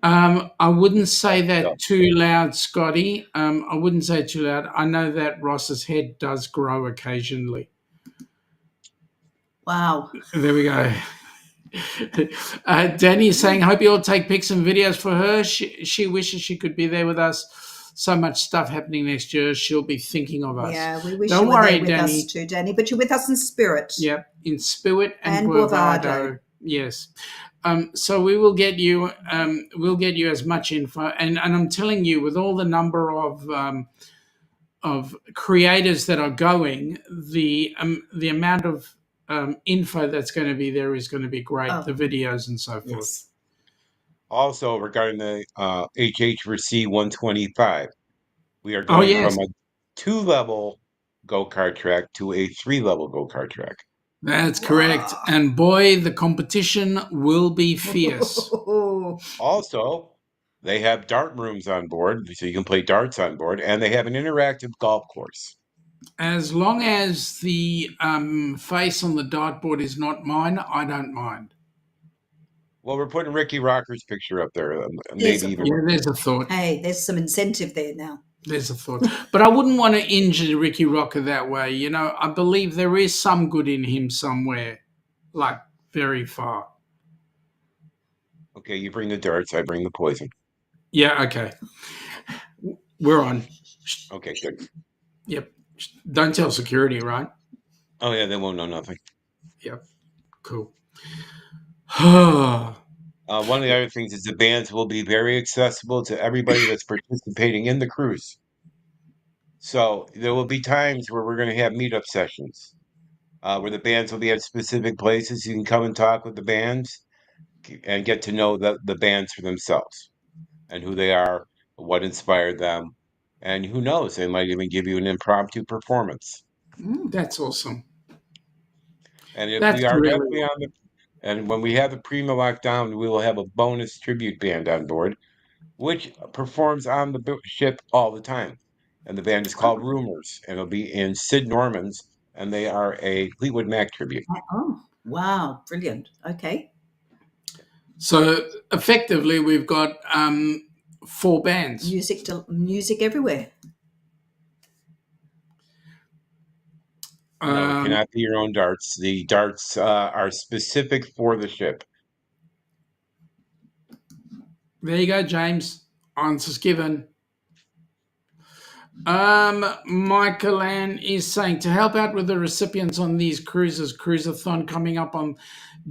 Speaker 1: I wouldn't say that too loud, Scotty. I wouldn't say it too loud. I know that Ross's head does grow occasionally.
Speaker 2: Wow.
Speaker 1: There we go. Danny is saying, hope you all take pics and videos for her. She wishes she could be there with us. So much stuff happening next year. She'll be thinking of us.
Speaker 2: Yeah, we wish
Speaker 1: Don't
Speaker 2: you were
Speaker 1: worry,
Speaker 2: there with
Speaker 1: Danny.
Speaker 2: us too, Danny, but you're with us in spirit.
Speaker 1: Yep, in spirit and
Speaker 2: Bravado.
Speaker 1: Yes. So we will get you. We'll get you as much info, and I'm telling you, with all the number of creators that are going, the amount of info that's going to be there is going to be great.
Speaker 2: Oh.
Speaker 1: The videos and so forth.
Speaker 2: Yes.
Speaker 4: Also, regarding the HH4C 125, we are going from a 2-level go-kart track to a 3-level go-kart track.
Speaker 1: That's correct. And boy, the competition will be fierce.
Speaker 4: Also, they have dart rooms on board, so you can play darts on board, and they have an interactive golf course.
Speaker 1: As long as the face on the dartboard is not mine, I don't mind.
Speaker 4: Well, we're putting Ricky Rocker's picture up there.
Speaker 2: There's
Speaker 4: Maybe even.
Speaker 1: Yeah, there's a thought.
Speaker 2: Hey, there's some incentive there now.
Speaker 1: There's a thought. But I wouldn't want to injure Ricky Rocker that way. You know, I believe there is some good in him somewhere, like very far.
Speaker 4: Okay, you bring the darts, I bring the poison.
Speaker 1: Yeah, okay. We're on.
Speaker 4: Okay, good.
Speaker 1: Yep. Don't tell security, right?
Speaker 4: Oh, yeah, they won't know nothing.
Speaker 1: Yep. Cool.
Speaker 4: One of the other things is the bands will be very accessible to everybody that's participating in the cruise. So there will be times where we're going to have meetup sessions where the bands will be at specific places. You can come and talk with the bands and get to know the bands for themselves and who they are, what inspired them, and who knows, they might even give you an impromptu performance.
Speaker 1: That's awesome.
Speaker 4: And if
Speaker 1: That's
Speaker 4: we are
Speaker 1: really
Speaker 4: definitely on the, and when we have the Prima lockdown, we will have a bonus tribute band on board, which performs on the ship all the time. And the band is called Rumors, and it'll be in Sid Norman's, and they are a Fleetwood Mac tribute.
Speaker 2: Oh, wow. Brilliant. Okay.
Speaker 1: So effectively, we've got 4 bands.
Speaker 2: Music everywhere.
Speaker 4: No, it cannot be your own darts. The darts are specific for the ship.
Speaker 1: There you go, James. Answers given. Michael Ann is saying to help out with the recipients on these cruises, cruiseathon coming up on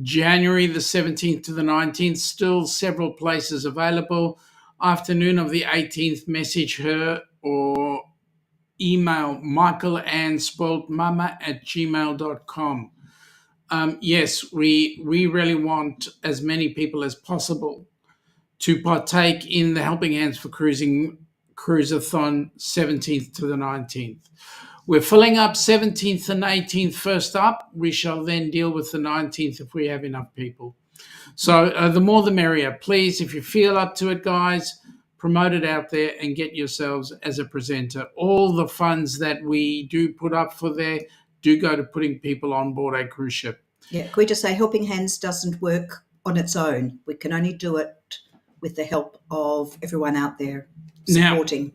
Speaker 1: January the 17th to the 19th. Still several places available. Afternoon of the 18th, message her or email michaelannspoiledmama@gmail.com. Yes, we really want as many people as possible to partake in the Helping Hands for Cruising Cruiseathon 17th to the 19th. We're filling up 17th and 18th first up. We shall then deal with the 19th if we have enough people. So the more the merrier. Please, if you feel up to it, guys, promote it out there and get yourselves as a presenter. All the funds that we do put up for there do go to putting people on board a cruise ship.
Speaker 2: Yeah, can we just say Helping Hands doesn't work on its own? We can only do it with the help of everyone out there supporting.
Speaker 1: Now,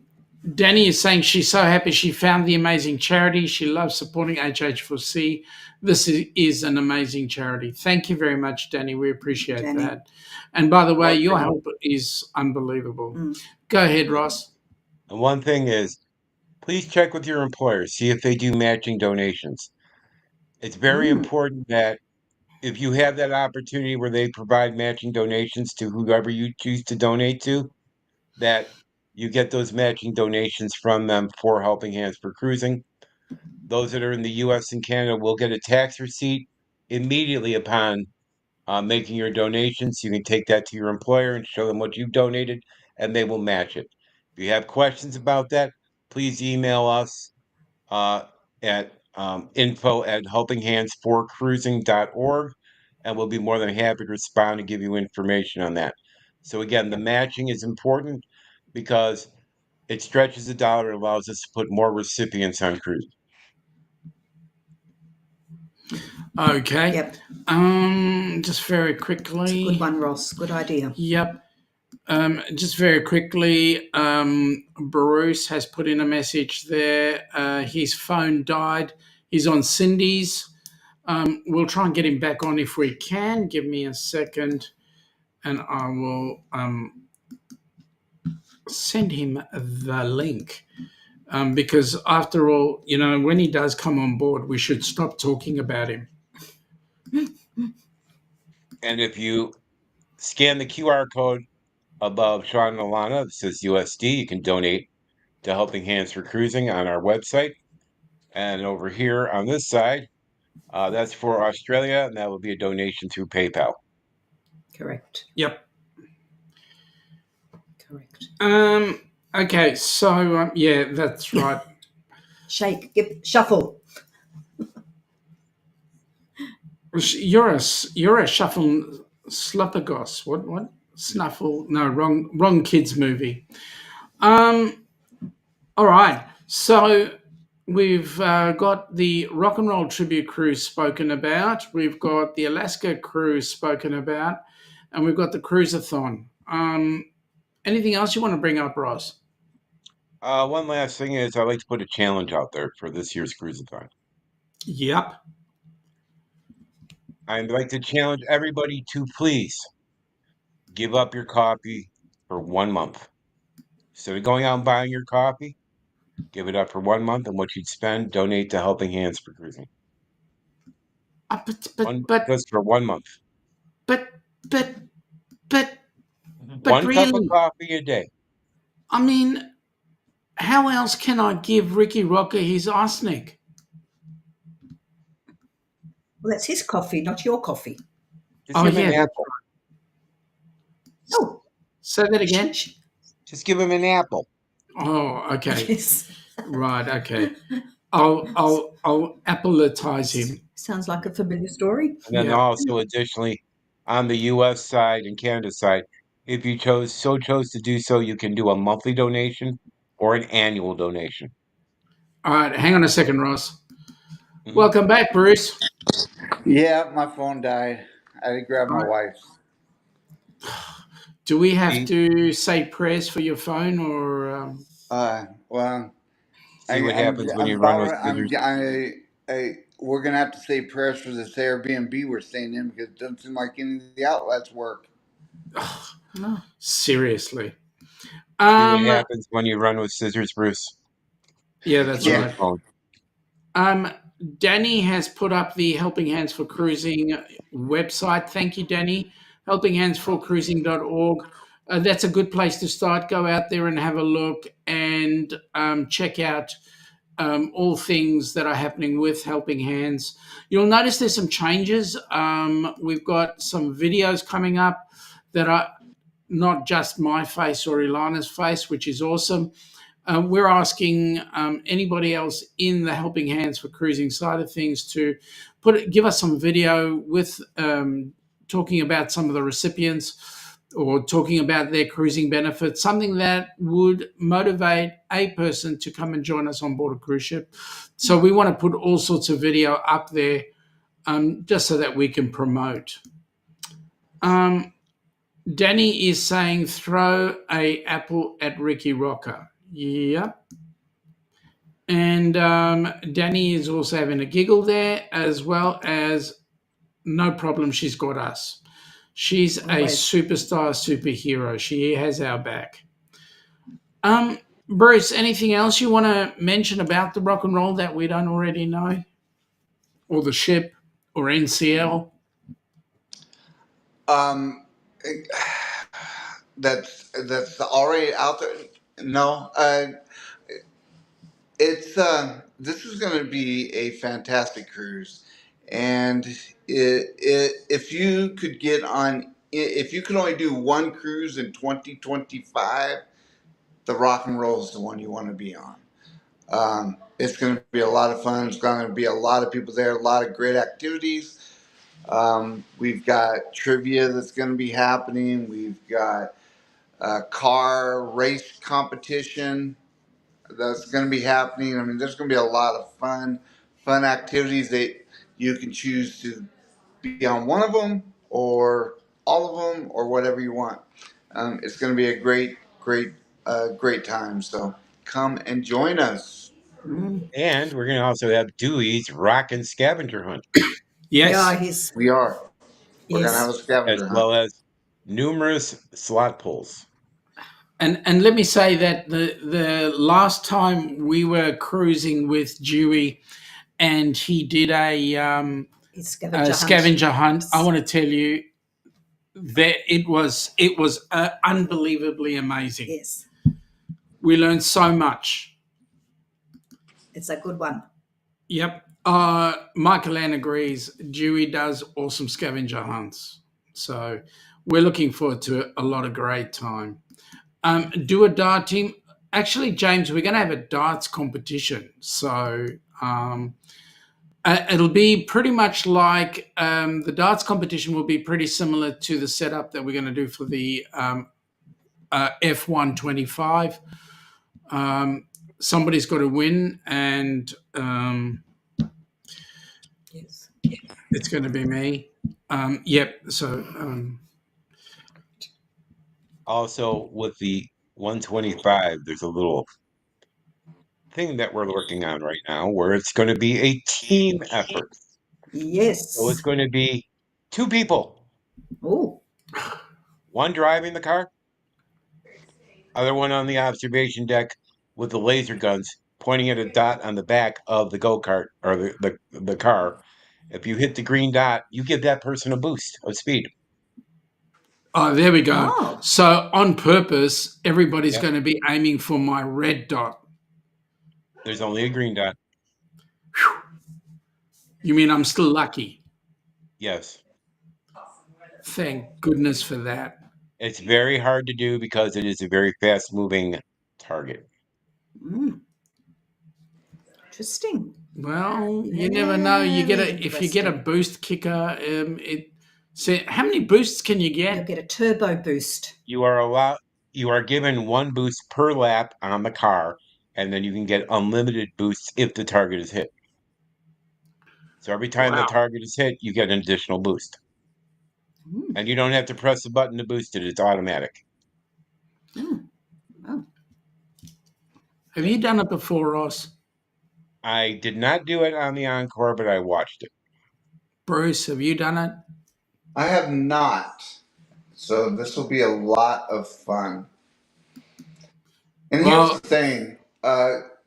Speaker 1: Danny is saying she's so happy she found the amazing charity. She loves supporting HH4C. This is an amazing charity. Thank you very much, Danny. We appreciate that. And by the way, your help is unbelievable. Go ahead, Ross.
Speaker 4: And one thing is, please check with your employer, see if they do matching donations. It's very important that if you have that opportunity where they provide matching donations to whoever you choose to donate to, that you get those matching donations from them for Helping Hands for Cruising. Those that are in the U.S. and Canada will get a tax receipt immediately upon making your donations. You can take that to your employer and show them what you've donated, and they will match it. If you have questions about that, please email us at info@helpinghandsforcruising.org, and we'll be more than happy to respond and give you information on that. So again, the matching is important because it stretches the dollar and allows us to put more recipients on cruise.
Speaker 1: Okay.
Speaker 2: Yep.
Speaker 1: Just very quickly.
Speaker 2: It's a good one, Ross. Good idea.
Speaker 1: Yep. Just very quickly, Bruce has put in a message there. His phone died. He's on Cindy's. We'll try and get him back on if we can. Give me a second, and I will send him the link. Because after all, you know, when he does come on board, we should stop talking about him.
Speaker 4: And if you scan the QR code above Sean and Alana, that says USD, you can donate to Helping Hands for Cruising on our website. And over here on this side, that's for Australia, and that will be a donation through PayPal.
Speaker 2: Correct.
Speaker 1: Yep.
Speaker 2: Correct.
Speaker 1: Okay, so yeah, that's right.
Speaker 2: Shake, shuffle.
Speaker 1: You're a shuffle slappergoss. What snuffle? No, wrong kids movie. All right. So we've got the rock and roll tribute cruise spoken about. We've got the Alaska cruise spoken about, and we've got the cruiseathon. Anything else you want to bring up, Ross?
Speaker 4: One last thing is I'd like to put a challenge out there for this year's cruiseathon.
Speaker 1: Yep.
Speaker 4: I'd like to challenge everybody to please give up your coffee for 1 month. Instead of going out and buying your coffee, give it up for 1 month, and what you'd spend, donate to Helping Hands for Cruising. Just for 1 month.
Speaker 1: But
Speaker 4: one
Speaker 1: really,
Speaker 4: cup of coffee a day.
Speaker 1: I mean, how else can I give Ricky Rocker his arsenic?
Speaker 2: Well, that's his coffee, not your coffee.
Speaker 4: Just give him an apple.
Speaker 2: Oh,
Speaker 1: say that again.
Speaker 4: Just give him an apple.
Speaker 1: Oh, okay.
Speaker 2: Yes.
Speaker 1: Right. Okay. I'll appletize him.
Speaker 2: Sounds like a familiar story.
Speaker 4: And then also, additionally, on the U.S. side and Canada side, if you chose to do so, you can do a monthly donation or an annual donation.
Speaker 1: All right. Hang on a second, Ross. Mm-hmm. Welcome back, Bruce.
Speaker 3: Yeah, my phone died. I had to grab my wife's.
Speaker 1: Do we have to say prayers for your phone, or?
Speaker 3: Well,
Speaker 4: see what happens when you run with scissors.
Speaker 3: We're gonna have to say prayers for this Airbnb we're staying in because it doesn't seem like any of the outlets work.
Speaker 1: No. Seriously.
Speaker 4: See what happens when you run with scissors, Bruce.
Speaker 1: Yeah, that's
Speaker 3: Yeah.
Speaker 1: right. Danny has put up the Helping Hands for Cruising website. Thank you, Danny. helpinghandsforcruising.org. That's a good place to start. Go out there and have a look and check out all things that are happening with Helping Hands. You'll notice there's some changes. We've got some videos coming up that are not just my face or Ilana's face, which is awesome. We're asking anybody else in the Helping Hands for Cruising side of things to give us some video with talking about some of the recipients or talking about their cruising benefits, something that would motivate a person to come and join us on board a cruise ship. So we want to put all sorts of video up there just so that we can promote. Danny is saying throw a apple at Ricky Rocker. Yep. And Danny is also having a giggle there, as well as no problem, she's got us. She's a superstar superhero. She has our back. Bruce, anything else you want to mention about the rock and roll that we don't already know? Or the ship or NCL?
Speaker 3: That's already out there. No, it's this is going to be a fantastic cruise, and if you could get on, if you could only do one cruise in 2025, the rock and roll is the one you want to be on. It's going to be a lot of fun. It's going to be a lot of people there, a lot of great activities. We've got trivia that's going to be happening. We've got a car race competition that's going to be happening. I mean, there's going to be a lot of fun activities that you can choose to be on one of them or all of them or whatever you want. It's going to be a great time. So come and join us.
Speaker 4: And we're going to also have Dewey's Rockin' Scavenger Hunt.
Speaker 1: Yes.
Speaker 3: We are. We're going to have a
Speaker 4: As
Speaker 3: scavenger hunt.
Speaker 4: well as numerous slot pulls.
Speaker 1: And let me say that the last time we were cruising with Dewey and he did a scavenger hunt, I want to tell you that it was unbelievably amazing.
Speaker 2: Yes,
Speaker 1: We learned so much.
Speaker 2: it's a good one.
Speaker 1: Yep. Michael Ann agrees. Dewey does awesome scavenger hunts. So we're looking forward to a lot of great time. Do a dart team. Actually, James, we're going to have a darts competition. So it'll be pretty much like the darts competition will be pretty similar to the setup that we're going to do for the F125. Somebody's got to win, and
Speaker 2: Yes.
Speaker 1: it's going to be me. Yep. So
Speaker 4: Also, with the 125, there's a little thing that we're working on right now where it's going to be a team effort. So it's
Speaker 2: Yes.
Speaker 4: going to be two people,
Speaker 2: Oh,
Speaker 4: one driving the car, other one on the observation deck with the laser guns pointing at a dot on the back of the go-kart or the car. If you hit the green dot, you give that person a boost of speed.
Speaker 1: there we go.
Speaker 2: Oh.
Speaker 1: So on purpose, everybody's
Speaker 4: Yep.
Speaker 1: going to be aiming for my red dot.
Speaker 4: There's only a green dot.
Speaker 1: You mean I'm still lucky?
Speaker 4: Yes.
Speaker 1: Thank goodness for that.
Speaker 4: It's very hard to do because it is a very fast-moving target.
Speaker 2: Interesting.
Speaker 1: Well, you never know. You get if you get a boost kicker. How many boosts can you
Speaker 2: You'll
Speaker 1: get?
Speaker 2: get a turbo boost.
Speaker 4: You are given one boost per lap on the car, and then you can get unlimited boosts if the target is hit. So every time the
Speaker 1: Wow.
Speaker 4: target is hit, you get an additional boost. And you don't have to press the button to boost it, it's automatic.
Speaker 2: Oh.
Speaker 1: Have you done it before, Ross?
Speaker 4: I did not do it on the Encore, but I watched it.
Speaker 1: Bruce, have you done it?
Speaker 3: I have not. So this will be a lot of fun. And here's the thing.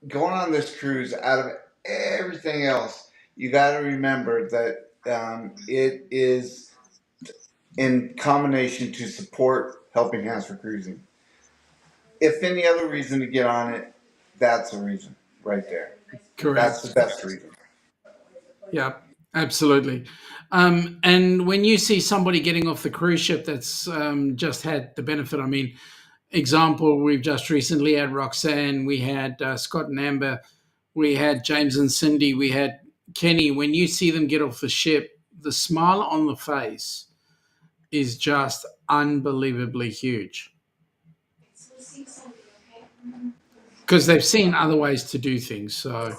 Speaker 3: going on this cruise, out of everything else, you got to remember that it is in combination to support Helping Hands for Cruising. If any other reason to get on it, that's a reason right there. That's the
Speaker 1: Correct.
Speaker 3: best reason.
Speaker 1: Yeah, absolutely. And when you see somebody getting off the cruise ship that's just had the benefit, I mean, example, we've just recently had Roxanne, we had Scott and Amber, we had James and Cindy, we had Kenny. When you see them get off the ship, the smile on the face is just unbelievably huge because they've seen other ways to do things. So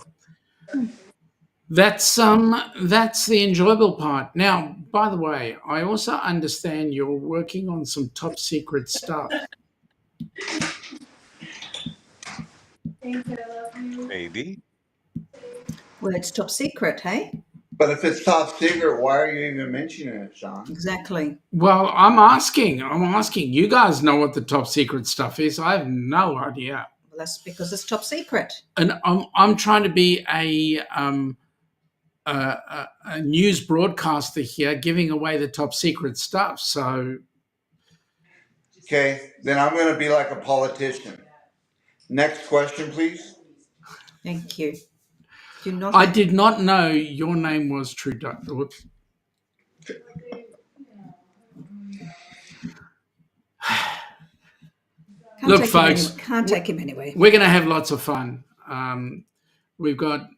Speaker 1: that's the enjoyable part. Now, by the way, I also understand you're working on some top secret stuff.
Speaker 4: Maybe.
Speaker 2: Well, it's top secret, hey?
Speaker 3: But if it's top secret, why are you even mentioning it, Sean?
Speaker 2: Exactly.
Speaker 1: Well, I'm asking. You guys know what the top secret stuff is. I have no idea.
Speaker 2: Well, that's because it's top secret.
Speaker 1: And I'm trying to be a news broadcaster here, giving away the top secret stuff. So
Speaker 3: Okay, then I'm going to be like a politician. Next question, please.
Speaker 2: Thank you. You're not.
Speaker 1: I did not know your name was Trudeau. Whoops. Look, folks,
Speaker 2: Can't take him anywhere.
Speaker 1: we're going to have lots of fun. We've got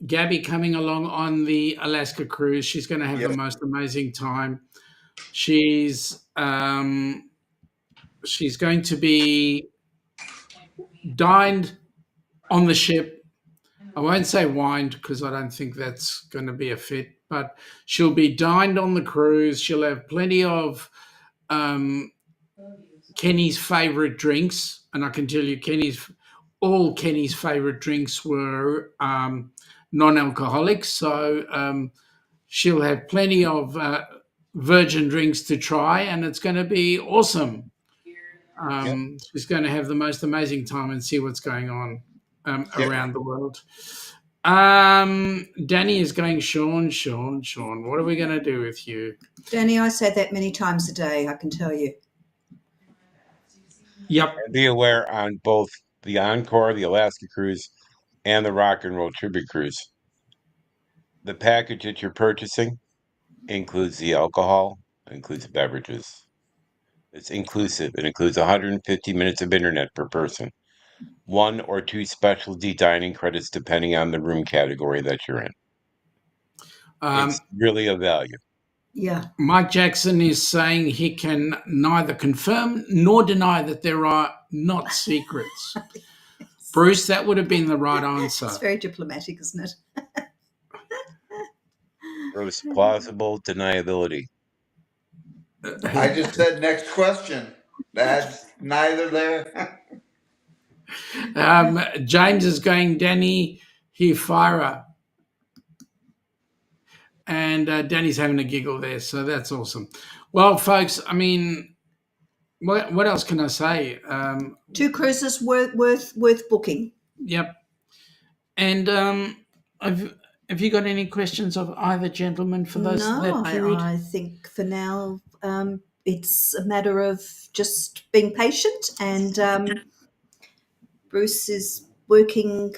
Speaker 1: Gabby coming along on the Alaska cruise. She's going to have
Speaker 3: Yep.
Speaker 1: the most amazing time. She's going to be dined on the ship. I won't say wined because I don't think that's going to be a fit, but she'll be dined on the cruise. She'll have plenty of Kenny's favorite drinks, and I can tell you, all Kenny's favorite drinks were non-alcoholic. So she'll have plenty of virgin drinks to try, and it's going to be awesome. She's going to have the most amazing time and see what's going on around the world. Danny is going, Sean, what are we going to do with you?
Speaker 2: Danny, I say that many times a day, I can tell you.
Speaker 1: Yep.
Speaker 4: And be aware on both the Encore, the Alaska cruise, and the Rock and Roll Tribute cruise. The package that you're purchasing includes the alcohol, includes beverages. It's inclusive. It includes 150 minutes of internet per person, 1 or 2 specialty dining credits depending on the room category that you're in. It's really a value.
Speaker 2: Yeah.
Speaker 1: Mike Jackson is saying he can neither confirm nor deny that there are not secrets. Bruce, that would have been the right answer.
Speaker 2: It's very diplomatic, isn't it?
Speaker 4: Bruce, plausible deniability.
Speaker 3: I just said next question. That's neither there.
Speaker 1: James is going, Danny Hifira. And Danny's having a giggle there, so that's awesome. Well, folks, I mean, what else can I say?
Speaker 2: 2 cruises worth booking.
Speaker 1: Yep. And have you got any questions of either gentleman for that period?
Speaker 2: I think for now it's a matter of just being patient, and Bruce is working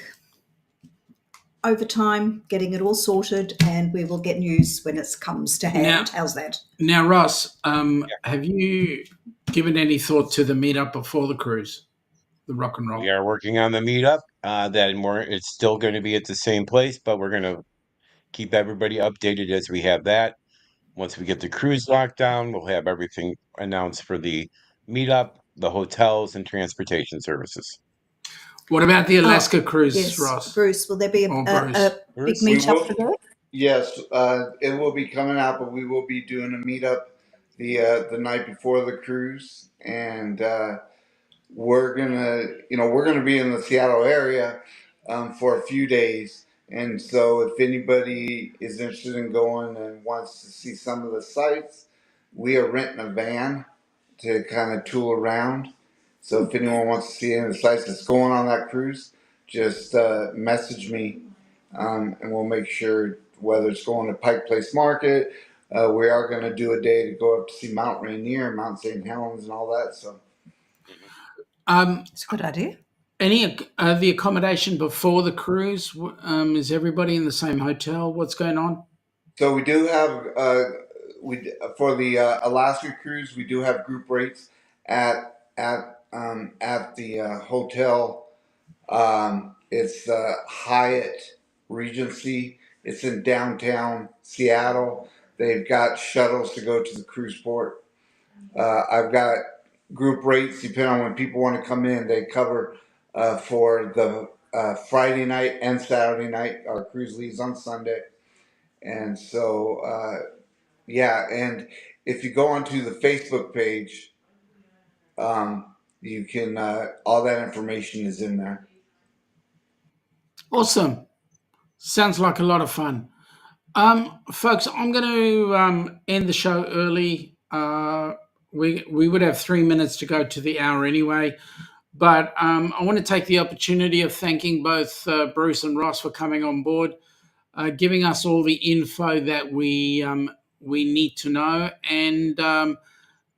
Speaker 2: overtime, getting it all sorted, and we will get news when it comes to hand. How's that?
Speaker 1: Now, Ross, have you given any thought to the meetup before the cruise, the rock and roll?
Speaker 4: We are working on the meetup. It's still going to be at the same place, but we're going to keep everybody updated as we have that. Once we get the cruise locked down, we'll have everything announced for the meetup, the hotels, and transportation services.
Speaker 1: What about the Alaska cruise,
Speaker 2: yes,
Speaker 1: Ross?
Speaker 2: Bruce, will there be a big meetup for that?
Speaker 3: Yes, it will be coming out, but we will be doing a meetup the night before the cruise, and we're gonna be in the Seattle area for a few days. And so, if anybody is interested in going and wants to see some of the sites, we are renting a van to kind of tool around. So, if anyone wants to see any of the sites that's going on that cruise, just message me, and we'll make sure whether it's going to Pike Place Market. We are going to do a day to go up to see Mount Rainier, Mount St. Helens, and all that. So
Speaker 2: It's a good idea.
Speaker 1: Any the accommodation before the cruise? Is everybody in the same hotel? What's going on?
Speaker 3: So we do have for the Alaska cruise, we do have group rates at the hotel. It's Hyatt Regency. It's in downtown Seattle. They've got shuttles to go to the cruise port. I've got group rates depending on when people want to come in. They cover for the Friday night and Saturday night. Our cruise leaves on Sunday. And so, yeah, and if you go onto the Facebook page, you can, all that information is in there.
Speaker 1: Awesome. Sounds like a lot of fun. Folks, I'm going to end the show early. We would have 3 minutes to go to the hour anyway. But I want to take the opportunity of thanking both Bruce and Ross for coming on board, giving us all the info that we need to know. And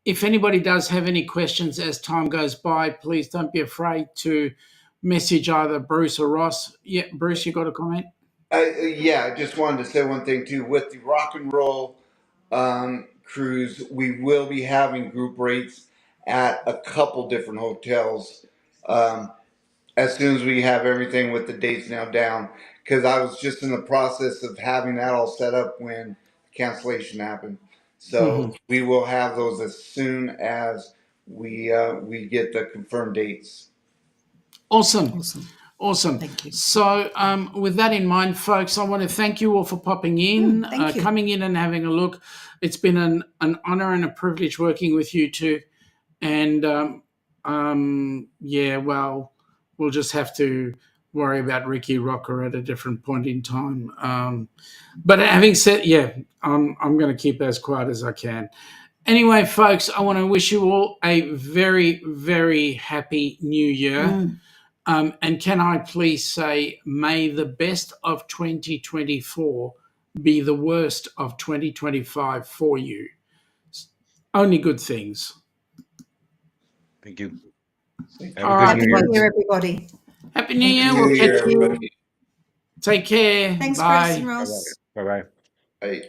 Speaker 1: if anybody does have any questions as time goes by, please don't be afraid to message either Bruce or Ross. Yeah, Bruce, you got a comment?
Speaker 3: Yeah, I just wanted to say one thing too. With the rock and roll cruise, we will be having group rates at a couple different hotels. As soon as we have everything with the dates now down, because I was just in the process of having that all set up when cancellation happened. So we will have those as soon as we get the confirmed dates.
Speaker 1: Awesome.
Speaker 2: Thank you.
Speaker 1: So, with that in mind, folks, I want to thank you all for popping in,
Speaker 2: thank you.
Speaker 1: coming in and having a look. It's been an honor and a privilege working with you two. And yeah, well, we'll just have to worry about Ricky Rocker at a different point in time. But having said, yeah, I'm going to keep as quiet as I can. Anyway, folks, I want to wish you all a very, very happy new year. And can I please say, may the best of 2024 be the worst of 2025 for you. Only good things.
Speaker 4: Thank you.
Speaker 3: Have
Speaker 1: a good
Speaker 2: Happy New Year, everybody.
Speaker 1: Happy New Year.
Speaker 3: New
Speaker 1: We'll
Speaker 3: Year,
Speaker 1: catch you.
Speaker 3: everybody.
Speaker 1: Take care.
Speaker 2: Thanks,
Speaker 1: Bye.
Speaker 2: Bruce and Ross.
Speaker 4: Bye bye.
Speaker 3: Bye.